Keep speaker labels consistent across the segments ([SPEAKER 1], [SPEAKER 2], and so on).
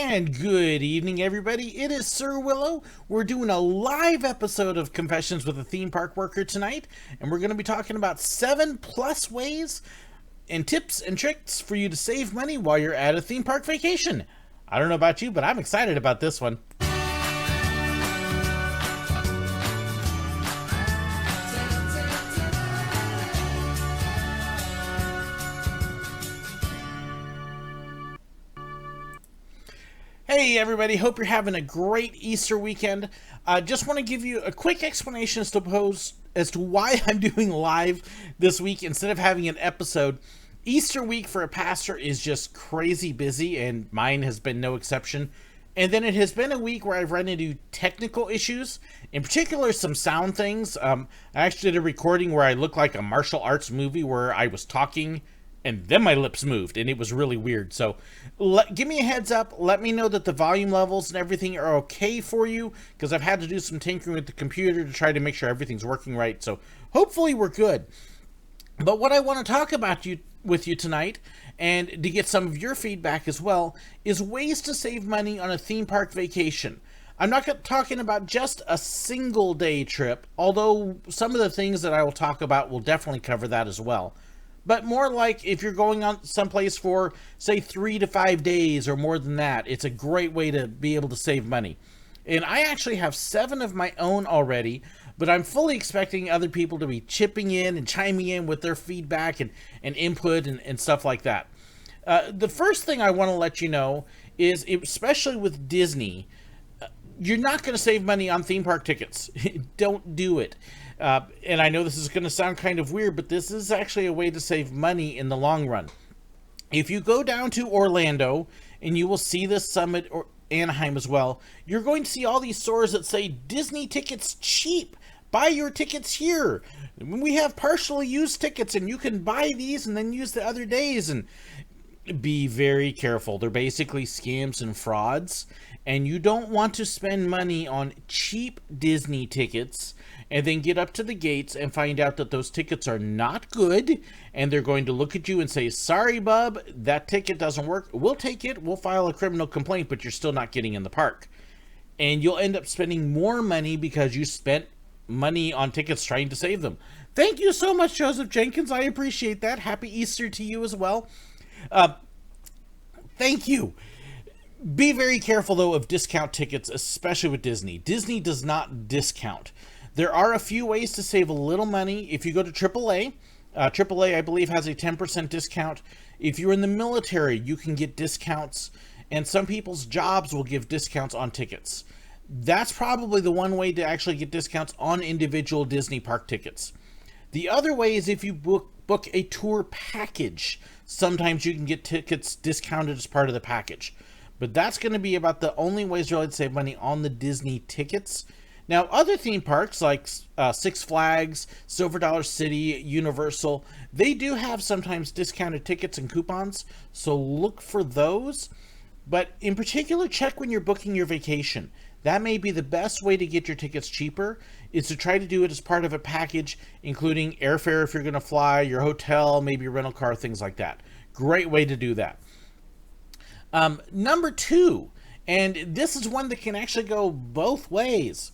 [SPEAKER 1] And good evening, everybody. It is SirWillow. We're doing a live episode of Confessions with a Theme Park Worker tonight, and we're going to be talking about 7+ ways and tips and tricks for you to save money while you're at a theme park vacation. I don't know about you, but I'm excited about this one. Hey everybody, hope you're having a great Easter weekend. Just want to give you a quick explanation as to why I'm doing live this week instead of having an episode. Easter week for a pastor is just crazy busy, and mine has been no exception. And then it has been a week where I've run into technical issues, in particular some sound things. I actually did a recording where I looked like a martial arts movie where I was talking and then my lips moved, and it was really weird. So give me a heads up. Let me know that the volume levels and everything are okay for you, because I've had to do some tinkering with the computer to try to make sure everything's working right. So hopefully we're good. But what I want to talk about with you tonight, and to get some of your feedback as well, is ways to save money on a theme park vacation. I'm not talking about just a single day trip, although some of the things that I will talk about will definitely cover that as well. But more like if you're going on someplace for, say, 3 to 5 days or more than that, it's a great way to be able to save money. And I actually have 7 of my own already, but I'm fully expecting other people to be chipping in and chiming in with their feedback and input and stuff like that. The first thing I want to let you know is, especially with Disney, you're not going to save money on theme park tickets. Don't do it. And I know this is going to sound kind of weird, but this is actually a way to save money in the long run. If you go down to Orlando, and you will see this Summit or Anaheim as well, you're going to see all these stores that say Disney tickets cheap. Buy your tickets here. We have partially used tickets, and you can buy these and then use the other days. And be very careful. They're basically scams and frauds, and you don't want to spend money on cheap Disney tickets and then get up to the gates and find out that those tickets are not good, and they're going to look at you and say, sorry, bub, that ticket doesn't work. We'll take it. We'll file a criminal complaint, but you're still not getting in the park. And you'll end up spending more money because you spent money on tickets trying to save them. Thank you so much, Joseph Jenkins. I appreciate that. Happy Easter to you as well. Thank you. Be very careful, though, of discount tickets, especially with Disney. Disney does not discount. There are a few ways to save a little money. If you go to AAA, AAA, I believe, has a 10% discount. If you're in the military, you can get discounts, and some people's jobs will give discounts on tickets. That's probably the one way to actually get discounts on individual Disney park tickets. The other way is if you book a tour package. Sometimes you can get tickets discounted as part of the package. But that's going to be about the only ways really to save money on the Disney tickets. Now, other theme parks like Six Flags, Silver Dollar City, Universal, they do have sometimes discounted tickets and coupons, so look for those. But in particular, check when you're booking your vacation. That may be the best way to get your tickets cheaper, is to try to do it as part of a package, including airfare if you're going to fly, your hotel, maybe your rental car, things like that. Great way to do that. Number 2, and this is one that can actually go both ways.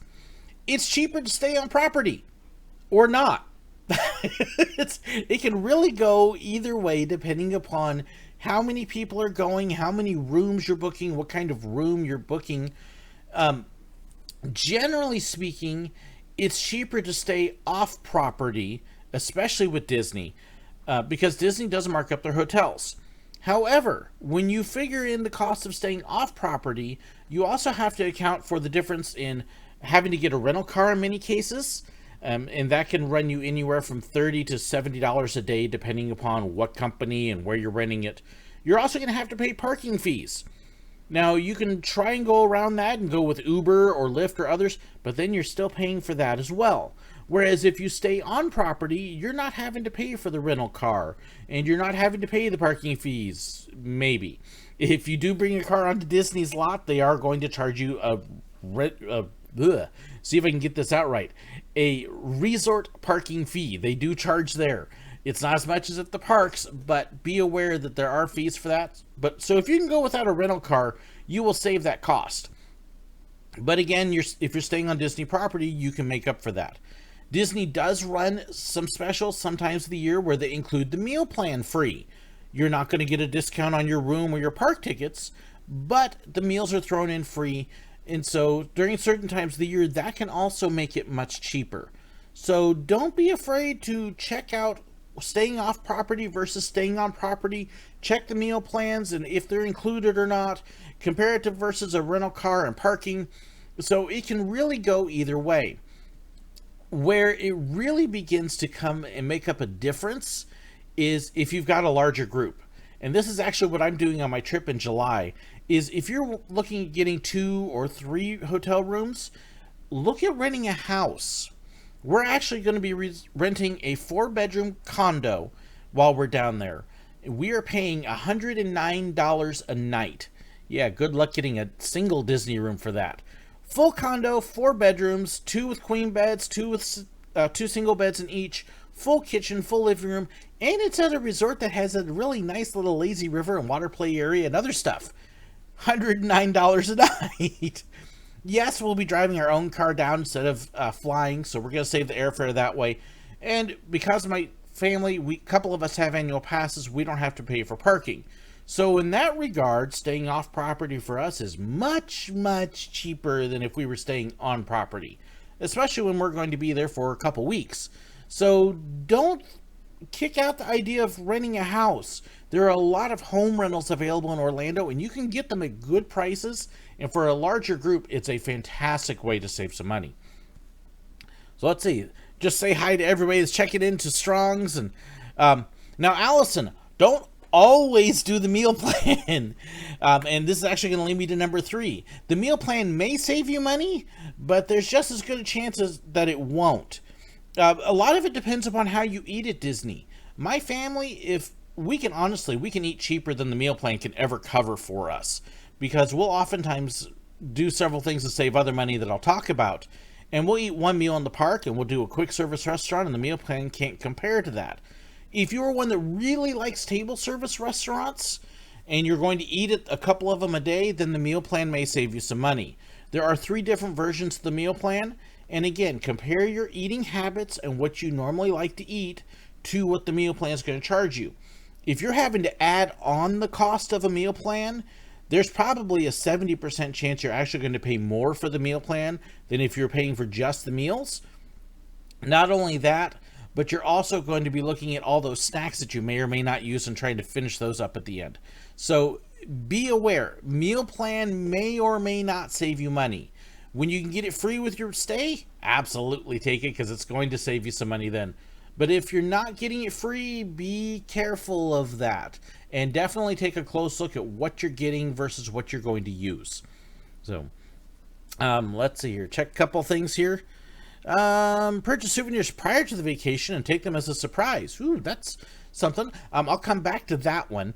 [SPEAKER 1] It's cheaper to stay on property or not. It can really go either way depending upon how many people are going, how many rooms you're booking, what kind of room you're booking. Generally speaking, it's cheaper to stay off property, especially with Disney, because Disney doesn't mark up their hotels. However, when you figure in the cost of staying off property, you also have to account for the difference in having to get a rental car in many cases, and that can run you anywhere from $30 to $70 a day, depending upon what company and where you're renting it. You're also going to have to pay parking fees. Now, you can try and go around that and go with Uber or Lyft or others, but then you're still paying for that as well. Whereas if you stay on property, you're not having to pay for the rental car, and you're not having to pay the parking fees, maybe. If you do bring a car onto Disney's lot, they are going to charge you see if I can get this out right, a resort parking fee. They do charge there. It's not as much as at the parks, but be aware that there are fees for that. But so if you can go without a rental car, you will save that cost. But again, if you're staying on Disney property, you can make up for that. Disney does run some specials sometimes of the year where they include the meal plan free. You're not going to get a discount on your room or your park tickets, but the meals are thrown in free. And so during certain times of the year, that can also make it much cheaper. So don't be afraid to check out staying off property versus staying on property. Check the meal plans and if they're included or not. Compare it to versus a rental car and parking. So it can really go either way. Where it really begins to come and make up a difference is if you've got a larger group. And this is actually what I'm doing on my trip in July, is if you're looking at getting 2 or 3 hotel rooms, look at renting a house. We're actually going to be renting a 4-bedroom condo while we're down there. We are paying $109 a night. Yeah, good luck getting a single Disney room for that. Full condo, 4 bedrooms, 2 with queen beds, 2 with 2 single beds in each, full kitchen, full living room, and it's at a resort that has a really nice little lazy river and water play area and other stuff. $109 a night. Yes, we'll be driving our own car down instead of flying, so we're going to save the airfare that way. And because of my family, a couple of us have annual passes, we don't have to pay for parking. So in that regard, staying off property for us is much, much cheaper than if we were staying on property, especially when we're going to be there for a couple weeks. So don't kick out the idea of renting a house. There are a lot of home rentals available in Orlando, and you can get them at good prices. And for a larger group, it's a fantastic way to save some money. So let's see. Just say hi to everybody that's checking into Strong's. And now, Allison, don't always do the meal plan. And this is actually going to lead me to number 3. The meal plan may save you money, but there's just as good a chance that it won't. A lot of it depends upon how you eat at Disney. My family, we can eat cheaper than the meal plan can ever cover for us, because we'll oftentimes do several things to save other money that I'll talk about. And we'll eat one meal in the park and we'll do a quick service restaurant, and the meal plan can't compare to that. If you're one that really likes table service restaurants and you're going to eat at a couple of them a day, then the meal plan may save you some money. There are 3 different versions of the meal plan. And again, compare your eating habits and what you normally like to eat to what the meal plan is going to charge you. If you're having to add on the cost of a meal plan, there's probably a 70% chance you're actually going to pay more for the meal plan than if you're paying for just the meals. Not only that, but you're also going to be looking at all those snacks that you may or may not use and trying to finish those up at the end. So be aware, meal plan may or may not save you money. When you can get it free with your stay, absolutely take it, because it's going to save you some money then. But if you're not getting it free, be careful of that. And definitely take a close look at what you're getting versus what you're going to use. So, let's see here. Check a couple things here. Purchase souvenirs prior to the vacation and take them as a surprise. Ooh, that's something. I'll come back to that one.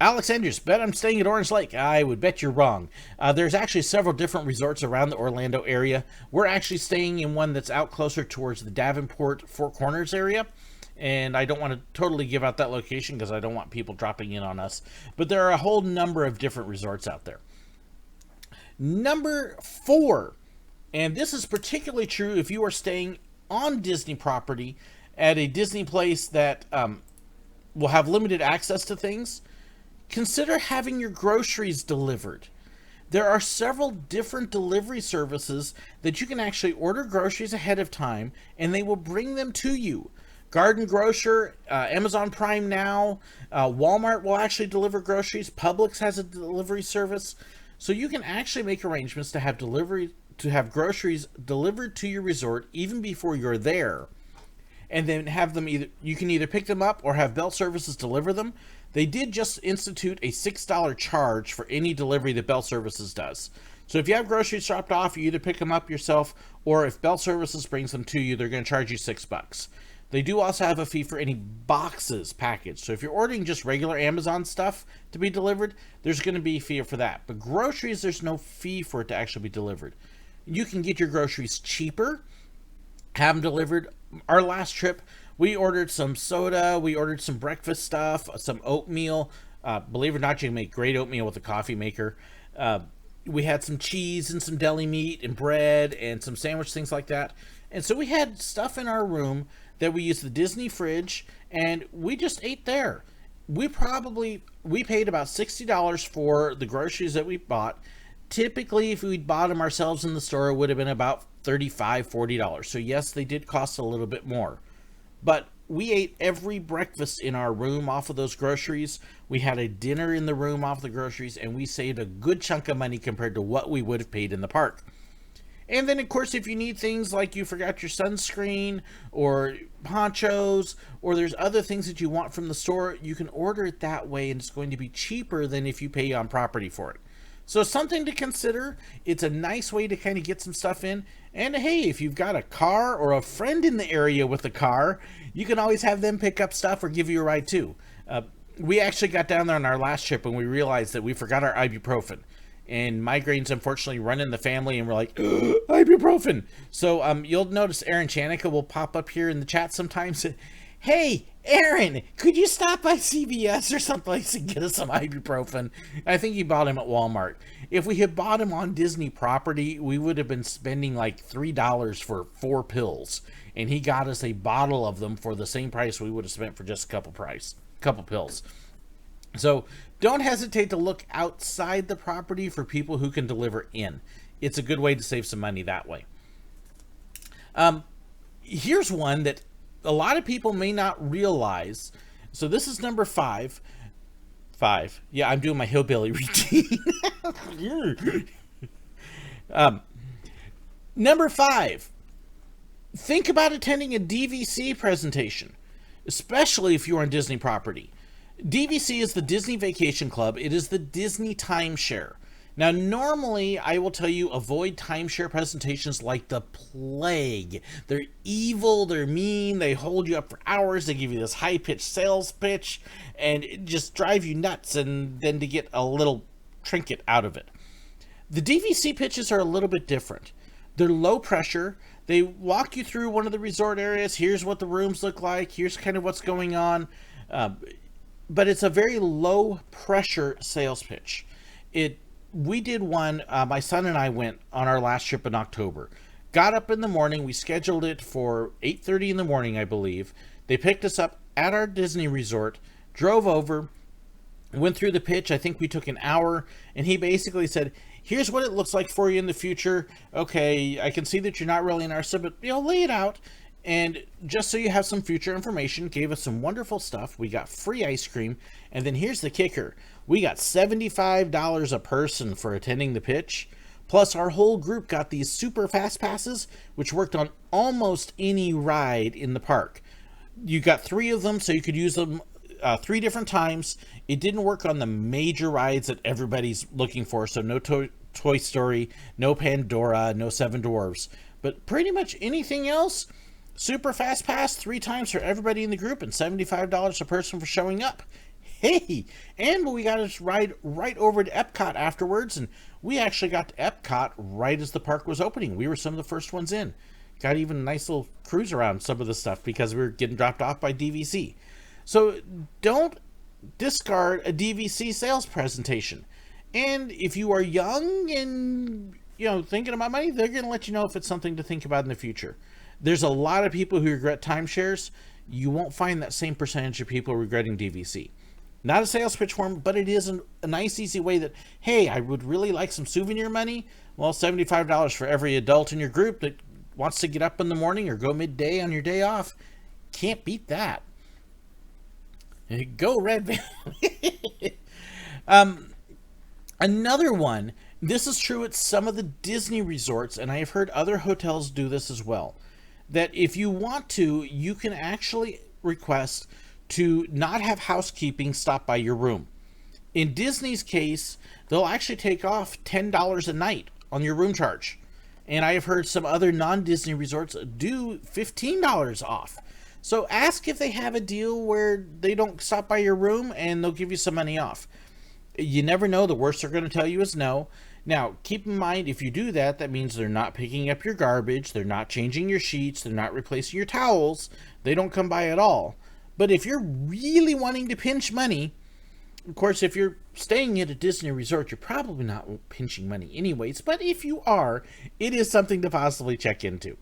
[SPEAKER 1] Alex Andrews, bet I'm staying at Orange Lake. I would bet you're wrong. There's actually several different resorts around the Orlando area. We're actually staying in one that's out closer towards the Davenport, Four Corners area. And I don't want to totally give out that location because I don't want people dropping in on us. But there are a whole number of different resorts out there. Number 4, and this is particularly true if you are staying on Disney property at a Disney place that will have limited access to things. Consider having your groceries delivered. There are several different delivery services that you can actually order groceries ahead of time and they will bring them to you. Garden Grocer, Amazon Prime Now, Walmart will actually deliver groceries. Publix has a delivery service. So you can actually make arrangements to have groceries delivered to your resort even before you're there. And then have them you can either pick them up or have Bell Services deliver them. They did just institute a $6 charge for any delivery that Bell Services does. So if you have groceries dropped off, you either pick them up yourself, or if Bell Services brings them to you, they're going to charge you $6. They do also have a fee for any boxes packaged. So if you're ordering just regular Amazon stuff to be delivered, there's going to be a fee for that. But groceries, there's no fee for it to actually be delivered. You can get your groceries cheaper, have them delivered. Our last trip, We ordered some soda, we ordered some breakfast stuff, some oatmeal. Believe it or not, you can make great oatmeal with a coffee maker. We had some cheese and some deli meat and bread and some sandwich things like that. And so we had stuff in our room that we used the Disney fridge, and we just ate there. We paid about $60 for the groceries that we bought. Typically, if we'd bought them ourselves in the store, it would have been about $35, $40. So yes, they did cost a little bit more. But we ate every breakfast in our room off of those groceries. We had a dinner in the room off the groceries, and we saved a good chunk of money compared to what we would have paid in the park. And then, of course, if you need things like you forgot your sunscreen or ponchos, or there's other things that you want from the store, you can order it that way, and it's going to be cheaper than if you pay on property for it. So something to consider. It's a nice way to kind of get some stuff in. And hey, if you've got a car or a friend in the area with a car, you can always have them pick up stuff or give you a ride too. We actually got down there on our last trip and we realized that we forgot our ibuprofen. And migraines unfortunately run in the family, and we're like, ibuprofen. So you'll notice Aaron Chanica will pop up here in the chat sometimes. Hey, Aaron, could you stop by CVS or someplace and get us some ibuprofen? I think he bought him at Walmart. If we had bought him on Disney property, we would have been spending like $3 for 4 pills. And he got us a bottle of them for the same price we would have spent for just a couple pills. So don't hesitate to look outside the property for people who can deliver in. It's a good way to save some money that way. Here's one that a lot of people may not realize. So this is number 5. Yeah, I'm doing my hillbilly routine. Number 5. Think about attending a DVC presentation, especially if you're on Disney property. DVC is the Disney Vacation Club. It is the Disney timeshare. Now, normally, I will tell you, avoid timeshare presentations like the plague. They're evil, they're mean, they hold you up for hours, they give you this high-pitched sales pitch, and it just drive you nuts, and then to get a little trinket out of it. The DVC pitches are a little bit different. They're low pressure. They walk you through one of the resort areas. Here's what the rooms look like. Here's kind of what's going on. But it's a very low pressure sales pitch. We did one, my son and I went on our last trip in October. Got up in the morning, we scheduled it for 8:30 in the morning, I believe. They picked us up at our Disney resort, drove over, went through the pitch. I think we took an hour, and he basically said, here's what it looks like for you in the future. Okay, I can see that you're not really interested, but lay it out. And just so you have some future information, gave us some wonderful stuff. We got free ice cream. And then here's the kicker. We got $75 a person for attending the pitch. Plus our whole group got these super fast passes, which worked on almost any ride in the park. You got 3 of them, so you could use them 3 different times. It didn't work on the major rides that everybody's looking for. So no Toy Story, no Pandora, no Seven Dwarfs. But pretty much anything else, super fast pass 3 times for everybody in the group and $75 a person for showing up. Hey, and we got to ride right over to Epcot afterwards, and we actually got to Epcot right as the park was opening. We were some of the first ones in. Got even a nice little cruise around some of the stuff because we were getting dropped off by DVC. So don't discard a DVC sales presentation. And if you are young and thinking about money, they're going to let you know if it's something to think about in the future. There's a lot of people who regret timeshares. You won't find that same percentage of people regretting DVC. Not a sales pitch form, but it is a nice, easy way that, hey, I would really like some souvenir money. Well, $75 for every adult in your group that wants to get up in the morning or go midday on your day off. Can't beat that. Go Red Van. Another one, this is true at some of the Disney resorts, and I have heard other hotels do this as well, that if you want to, you can actually request to not have housekeeping stop by your room. In Disney's case, they'll actually take off $10 a night on your room charge. And I have heard some other non-Disney resorts do $15 off. So ask if they have a deal where they don't stop by your room and they'll give you some money off. You never know. The worst they're going to tell you is no. Now, keep in mind, if you do that, that means they're not picking up your garbage, they're not changing your sheets, they're not replacing your towels, they don't come by at all. But if you're really wanting to pinch money, of course, if you're staying at a Disney resort, you're probably not pinching money anyways, but if you are, it is something to possibly check into.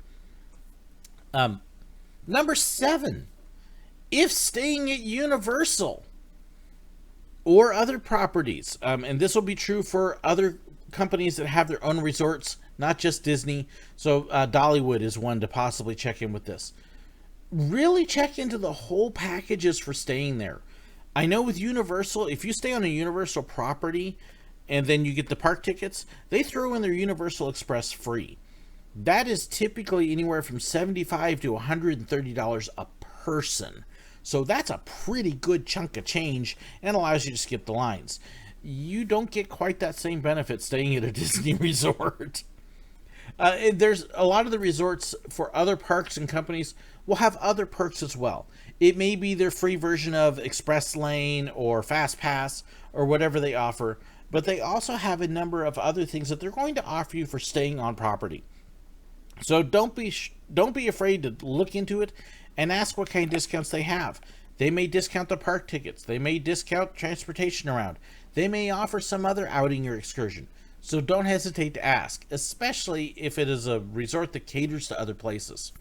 [SPEAKER 1] Number 7, if staying at Universal or other properties, and this will be true for other companies that have their own resorts, not just Disney. So Dollywood is one to possibly check in with this. Really check into the whole packages for staying there. I know with Universal, if you stay on a Universal property and then you get the park tickets, they throw in their Universal Express free. That is typically anywhere from $75 to $130 a person. So that's a pretty good chunk of change and allows you to skip the lines. You don't get quite that same benefit staying at a Disney resort. There's a lot of the resorts for other parks and companies will have other perks as well. It may be their free version of Express Lane or Fast Pass or whatever they offer, but they also have a number of other things that they're going to offer you for staying on property. So don't be afraid to look into it and ask what kind of discounts they have. They may discount the park tickets. They may discount transportation around. They may offer some other outing or excursion. So don't hesitate to ask, especially if it is a resort that caters to other places.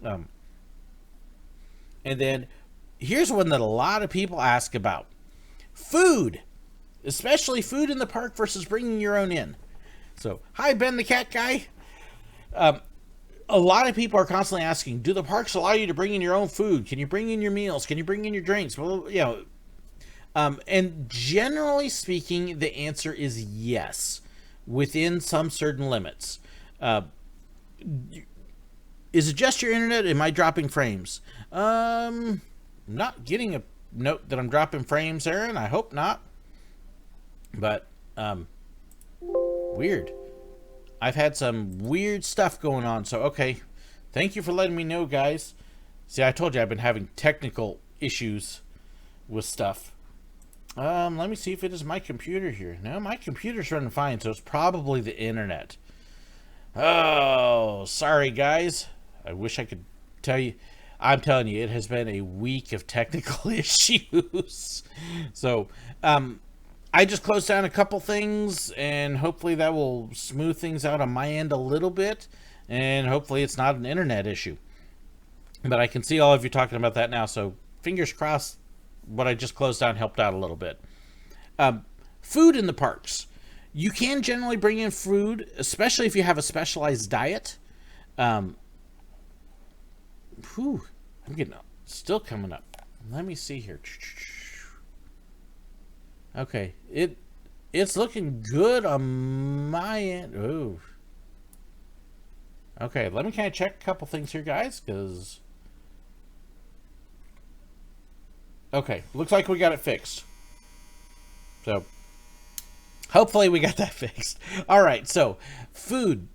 [SPEAKER 1] And then here's one that a lot of people ask about. Food, especially food in the park versus bringing your own in. So, hi, Ben the Cat Guy. A lot of people are constantly asking, do the parks allow you to bring in your own food? Can you bring in your meals? Can you bring in your drinks? Well, and generally speaking, the answer is yes, within some certain limits. Is it just your internet? Am I dropping frames? I'm not getting a note that I'm dropping frames, Aaron. I hope not. But, weird. I've had some weird stuff going on, so okay. Thank you for letting me know, guys. See, I told you I've been having technical issues with stuff. Let me see if it is my computer here. No, my computer's running fine, so it's probably the internet. Oh, sorry, guys. I wish I could tell you. I'm telling you, it has been a week of technical issues. So, I just closed down a couple things, and hopefully that will smooth things out on my end a little bit, and hopefully it's not an internet issue. But I can see all of you talking about that now, so fingers crossed what I just closed down helped out a little bit. Food in the parks. You can generally bring in food, especially if you have a specialized diet. I'm getting still coming up. Let me see here. Okay, it's looking good on my end. Ooh. Okay, let me kind of check a couple things here, guys, because... Okay, looks like we got it fixed. So, hopefully we got that fixed. All right, so, food.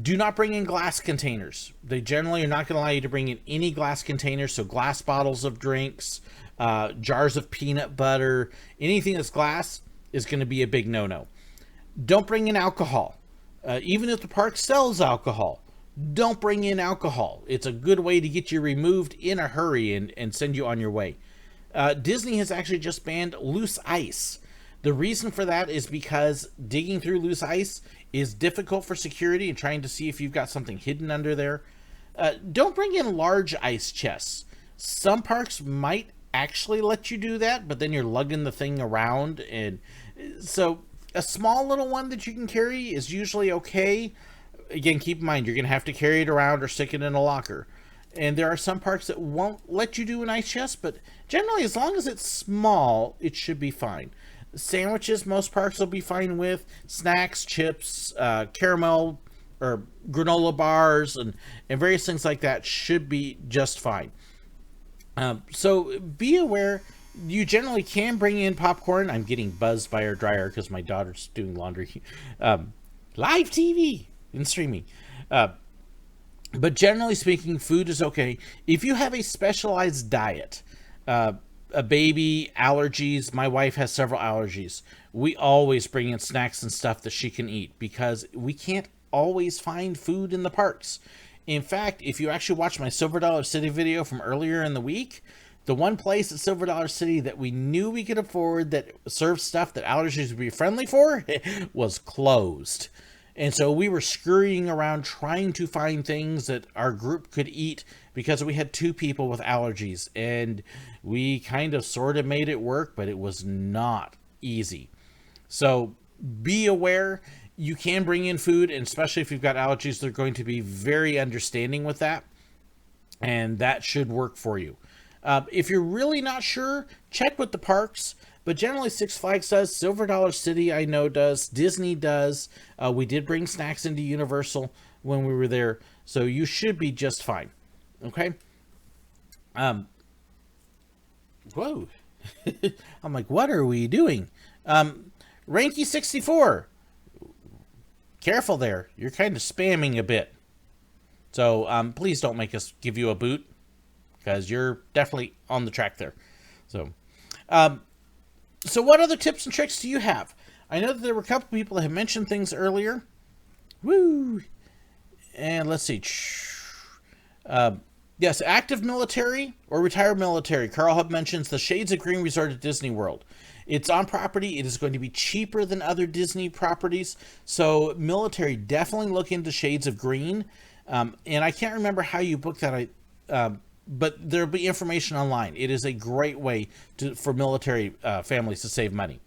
[SPEAKER 1] Do not bring in glass containers. They generally are not going to allow you to bring in any glass containers, so glass bottles of drinks, jars of peanut butter, anything that's glass is going to be a big no-no. Don't bring in alcohol. Even if the park sells alcohol, don't bring in alcohol. It's a good way to get you removed in a hurry and send you on your way. Disney has actually just banned loose ice. The reason for that is because digging through loose ice is difficult for security and trying to see if you've got something hidden under there. Don't bring in large ice chests. Some parks might actually let you do that, but then you're lugging the thing around, and so a small little one that you can carry is usually okay. Again, keep in mind, you're going to have to carry it around or stick it in a locker. And there are some parks that won't let you do an ice chest, but generally, as long as it's small, it should be fine. Sandwiches, most parks will be fine with. Snacks, chips, caramel or granola bars, and various things like that should be just fine. So be aware, you generally can bring in popcorn. I'm getting buzzed by our dryer because my daughter's doing laundry. Live TV and streaming. But generally speaking, food is okay. If you have a specialized diet, a baby, allergies. My wife has several allergies. We always bring in snacks and stuff that she can eat because we can't always find food in the parks. In fact, if you actually watch my Silver Dollar City video from earlier in the week, the one place at Silver Dollar City that we knew we could afford that served stuff that allergies would be friendly for was closed. And so we were scurrying around trying to find things that our group could eat because we had 2 people with allergies. And we kind of sort of made it work, but it was not easy. So be aware. You can bring in food, and especially if you've got allergies, they're going to be very understanding with that. And that should work for you. If you're really not sure, check with the parks. But generally, Six Flags does. Silver Dollar City, I know, does. Disney does. We did bring snacks into Universal when we were there. So you should be just fine. Okay? Whoa. I'm like, what are we doing? Ranky64. Careful there. You're kind of spamming a bit. So please don't make us give you a boot, because you're definitely on the track there. So what other tips and tricks do you have? I know that there were a couple people that have mentioned things earlier. Woo! And let's see. Yes, active military or retired military. Carl Hub mentions the Shades of Green Resort at Disney World. It's on property. It is going to be cheaper than other Disney properties. So military, definitely look into Shades of Green. And I can't remember how you book that. But there'll be information online. It is a great way for military families to save money.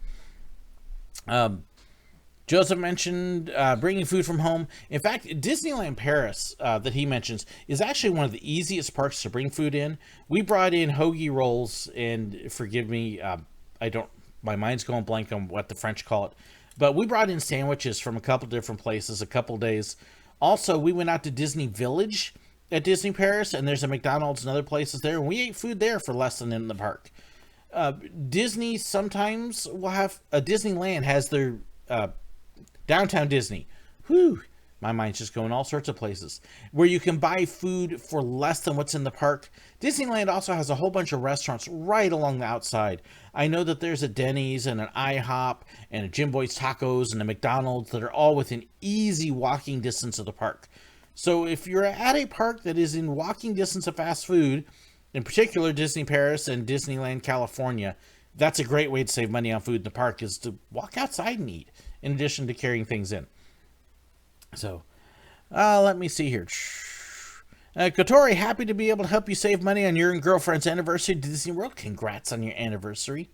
[SPEAKER 1] Joseph mentioned bringing food from home. In fact, Disneyland Paris that he mentions is actually one of the easiest parks to bring food in. We brought in hoagie rolls, and forgive me, my mind's going blank on what the French call it. But we brought in sandwiches from a couple different places, a couple days. Also, we went out to Disney Village at Disney Paris, and there's a McDonald's and other places there, and we ate food there for less than in the park. Disney sometimes will have Disneyland has their downtown Disney. Whew, my mind's just going all sorts of places where you can buy food for less than what's in the park. Disneyland also has a whole bunch of restaurants right along the outside. I know that there's a Denny's and an IHOP and a Jim Boy's Tacos and a McDonald's that are all within easy walking distance of the park. So if you're at a park that is in walking distance of fast food, in particular Disney Paris and Disneyland California, that's a great way to save money on food in the park, is to walk outside and eat, in addition to carrying things in. So, let me see here. Kotori, happy to be able to help you save money on your and girlfriend's anniversary to Disney World. Congrats on your anniversary.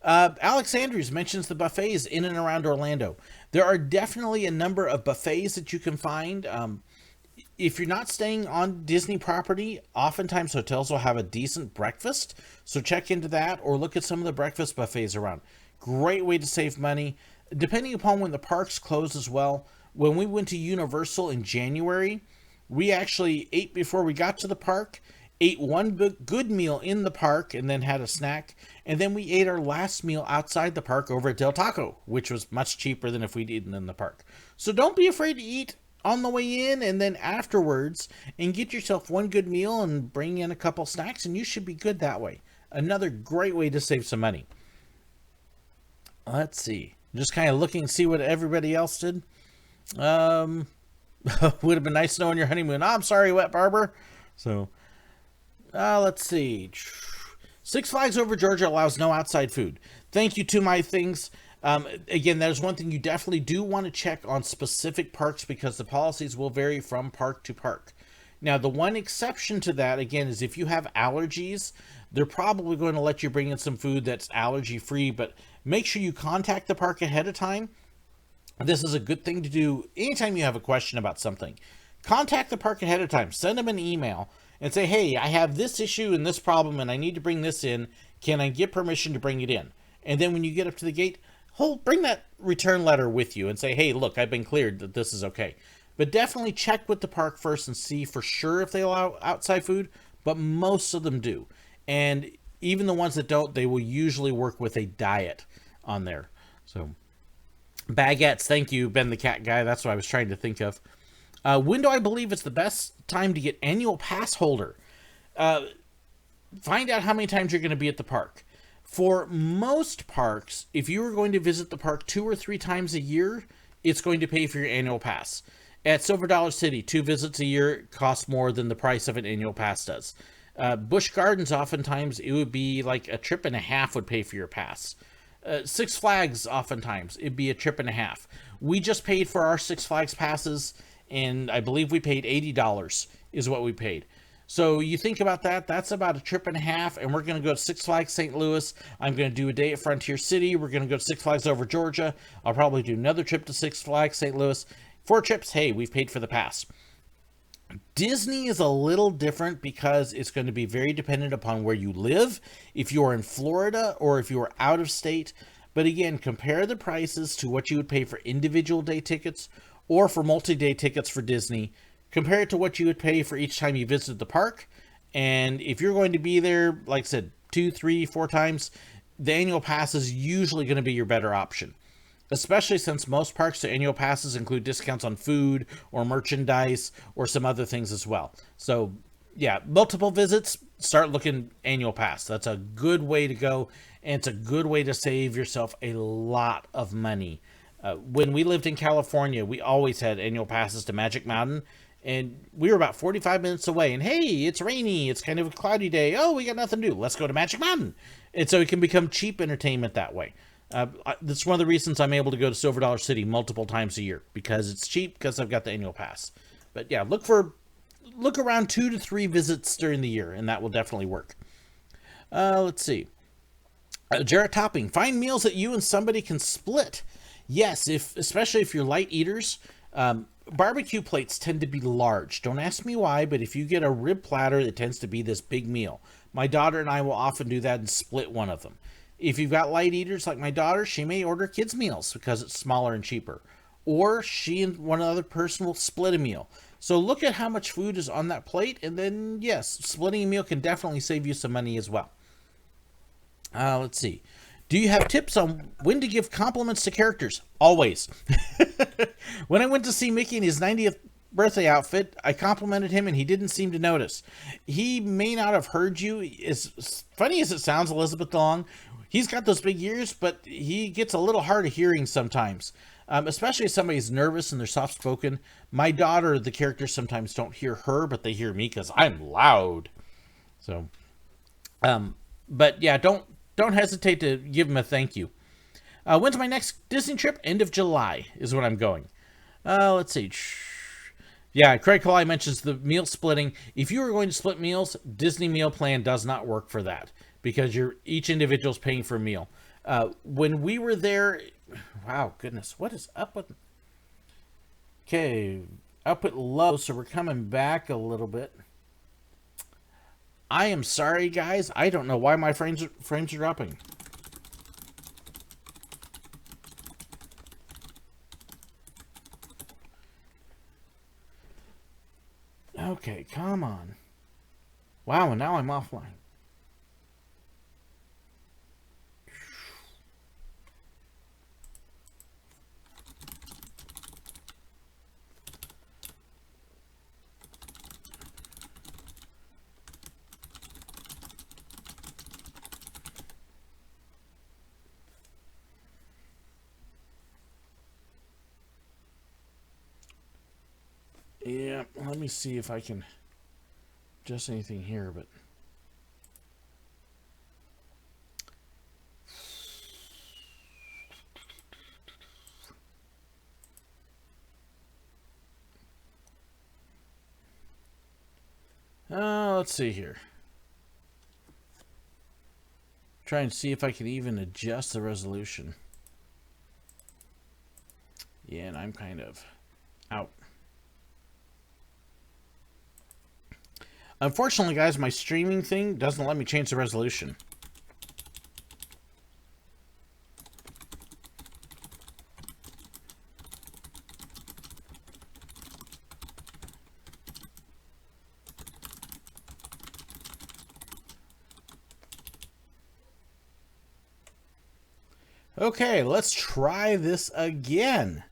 [SPEAKER 1] Alex Andrews mentions the buffets in and around Orlando. There are definitely a number of buffets that you can find. If you're not staying on Disney property, oftentimes hotels will have a decent breakfast. So check into that or look at some of the breakfast buffets around. Great way to save money. Depending upon when the parks close as well. When we went to Universal in January, we actually ate before we got to the park, ate one good meal in the park, and then had a snack. And then we ate our last meal outside the park over at Del Taco, which was much cheaper than if we'd eaten in the park. So don't be afraid to eat on the way in and then afterwards, and get yourself one good meal and bring in a couple snacks, and you should be good that way. Another great way to save some money. Let's see. Just kind of looking to see what everybody else did. Would have been nice to know on your honeymoon. I'm sorry, Wet Barber. So, let's see. Six Flags Over Georgia allows no outside food. Thank you to my things. Again, there's one thing you definitely do want to check on specific parks, because the policies will vary from park to park. Now, the one exception to that, again, is if you have allergies, they're probably going to let you bring in some food that's allergy-free, but make sure you contact the park ahead of time. This is a good thing to do anytime you have a question about something. Contact the park ahead of time. Send them an email and say, hey, I have this issue and this problem, and I need to bring this in. Can I get permission to bring it in? And then when you get up to the gate, bring that return letter with you and say, hey, look, I've been cleared that this is okay. But definitely check with the park first and see for sure if they allow outside food, but most of them do. And even the ones that don't, they will usually work with a diet on there. So, baguettes, thank you, Ben the Cat Guy. That's what I was trying to think of. When do I believe it's the best time to get annual pass holder? find out how many times you're going to be at the park. For most parks, if you are going to visit the park 2 or 3 times a year, it's going to pay for your annual pass. At Silver Dollar City, 2 visits a year cost more than the price of an annual pass does. Busch Gardens, oftentimes, it would be like a trip and a half would pay for your pass. Six Flags, oftentimes, it'd be a trip and a half. We just paid for our Six Flags passes, and I believe we paid $80 is what we paid. So you think about that, that's about a trip and a half, and we're going to go to Six Flags St. Louis. I'm going to do a day at Frontier City. We're going to go to Six Flags over Georgia. I'll probably do another trip to Six Flags St. Louis. 4 trips, hey, we've paid for the pass. Disney is a little different because it's going to be very dependent upon where you live, if you're in Florida or if you're out of state. But again, compare the prices to what you would pay for individual day tickets or for multi-day tickets for Disney. Compare it to what you would pay for each time you visit the park. And if you're going to be there, like I said, 2, 3, 4 times, the annual pass is usually going to be your better option. Especially since most parks, their annual passes include discounts on food or merchandise or some other things as well. So, yeah, multiple visits, start looking annual pass. That's a good way to go, and it's a good way to save yourself a lot of money. When we lived in California, we always had annual passes to Magic Mountain, and we were about 45 minutes away, and hey, it's rainy, it's kind of a cloudy day, oh, we got nothing to do, let's go to Magic Mountain. And so it can become cheap entertainment that way. That's one of the reasons I'm able to go to Silver Dollar City multiple times a year, because it's cheap, because I've got the annual pass. But yeah, look around 2 to 3 visits during the year, and that will definitely work. Let's see. Jarrett Topping, find meals that you and somebody can split. Yes, especially if you're light eaters. Barbecue plates tend to be large. Don't ask me why, but if you get a rib platter, it tends to be this big meal. My daughter and I will often do that and split one of them. If you've got light eaters like my daughter, she may order kids' meals because it's smaller and cheaper. Or she and one other person will split a meal. So look at how much food is on that plate, and then, yes, splitting a meal can definitely save you some money as well. Let's see. Do you have tips on when to give compliments to characters? Always. When I went to see Mickey in his 90th birthday outfit, I complimented him and he didn't seem to notice. He may not have heard you. As funny as it sounds, Elizabeth Long, he's got those big ears, but he gets a little hard of hearing sometimes. Especially if somebody's nervous and they're soft-spoken. My daughter, the characters sometimes don't hear her, but they hear me because I'm loud. So, but yeah, don't hesitate to give him a thank you. When's my next Disney trip? End of July is when I'm going. Let's see. Yeah, Craig Colley mentions the meal splitting. If you are going to split meals, Disney Meal Plan does not work for that because each individual's paying for a meal. When we were there, wow, goodness, what is up with? Okay, output low, so we're coming back a little bit. I am sorry, guys. I don't know why my frames are dropping. Okay, come on. Wow, and now I'm offline. Yeah, let me see if I can adjust anything here, but let's see here. Try and see if I can even adjust the resolution. Yeah, and I'm kind of out. Unfortunately, guys, my streaming thing doesn't let me change the resolution. Okay, let's try this again.